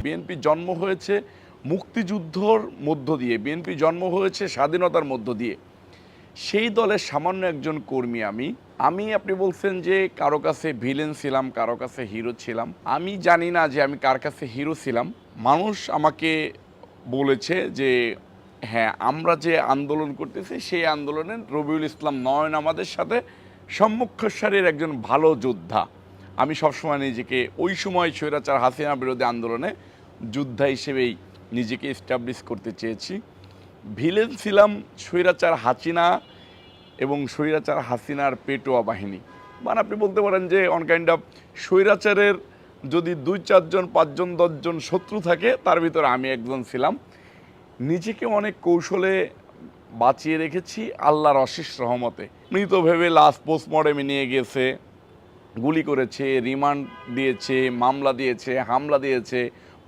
BNP জন্ম হয়েছে মুক্তিযুদ্ধর মধ্য দিয়ে, বিএনপি জন্ম হয়েছে স্বাধীনতার মধ্য দিয়ে। সেই দলের সামান্য একজন কর্মী আমি আপনি বলছেন যে কারো কাছে ভিলেন ছিলাম, কারো কাছে হিরো ছিলাম। আমি জানি না যে আমি কার কাছে হিরো ছিলাম। মানুষ আমাকে বলেছে যে হ্যাঁ, আমরা যে আন্দোলন করতেছি সেই আন্দোলনে রবিউল ইসলাম নয়ন আমাদের সাথে সম্মুখসারির একজন ভালো যোদ্ধা। আমি সবসময় নিজেকে ওই সময় স্বৈরাচার হাসিনা বিরোধী আন্দোলনে যোদ্ধা হিসেবেই নিজেকে এস্টাবলিশ করতে চেয়েছি। ভিলেন ছিলাম স্বৈরাচার হাসিনা এবং স্বৈরাচার হাসিনার পেটোয়া বাহিনী। মানে আপনি বলতে পারেন যে অন কাইন্ড অফ স্বৈরাচারের যদি 2-4 জন 5 জন 10 জন শত্রু থাকে তার ভিতরে আমি একজন ছিলাম। নিজেকে অনেক কৌশলে বাঁচিয়ে রেখেছি আল্লাহর অশেষ রহমতে। মৃত ভেবে লাশ পোস্টমর্টেমে নিয়ে গেছে, গুলি করেছে, রিমান্ড দিয়েছে, মামলা দিয়েছে, হামলা দিয়েছে,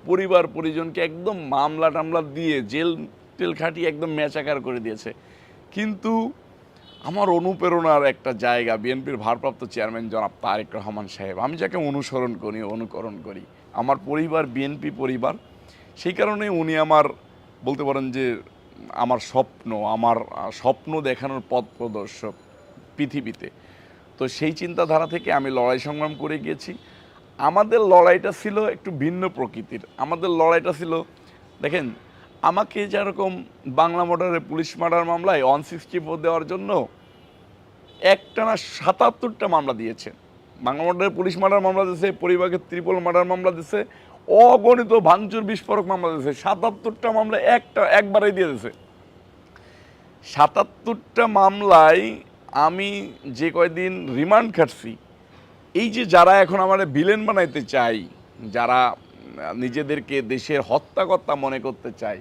পরিবার পরিজনকে একদম মামলা টামলা দিয়ে জেল টেল খাটিয়ে একদম ম্যাচাকার করে দিয়েছে। কিন্তু আমার অনুপ্রেরণার একটা জায়গা বিএনপির ভারপ্রাপ্ত চেয়ারম্যান জনাব তারেক রহমান সাহেব। আমি যাকে অনুসরণ করি, অনুকরণ করি, আমার পরিবার বিএনপি পরিবার। সেই কারণে উনি আমার বলতে পারেন যে আমার স্বপ্ন দেখানোর পথ প্রদর্শক পৃথিবীতে। তো সেই চিন্তাধারা থেকে আমি লড়াই সংগ্রাম করে গিয়েছি। আমাদের লড়াইটা ছিল একটু ভিন্ন প্রকৃতির। আমাদের লড়াইটা ছিল, দেখেন, আমাকে যেরকম বাংলা মোটরের পুলিশ মার্ডার মামলায় 164 দেওয়ার জন্য একটানা 77টা মামলা দিয়েছে। বাংলা মোটরের পুলিশ মার্ডার মামলা দিয়েছে, পরিবারের ট্রিপল মার্ডার মামলা দিয়েছে, অগণিত ভাঙচুর বিস্ফোরক মামলা দিয়েছে। 77টা মামলা একবারেই দিয়ে দিয়েছে। 77টা মামলায় আমি যে কয়দিন রিমান্ড খাটছি, এই যে যারা এখন আমার ভিলেন বানাইতে চাই, যারা নিজেদেরকে দেশের হত্যাকর্তা মনে করতে চায়,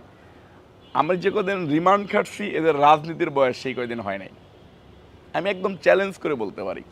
আমি যে কদিন রিমান্ড খাটছি এদের রাজনীতির বয়স সেই কয়দিন হয় নাই। আমি একদম চ্যালেঞ্জ করে বলতে পারি।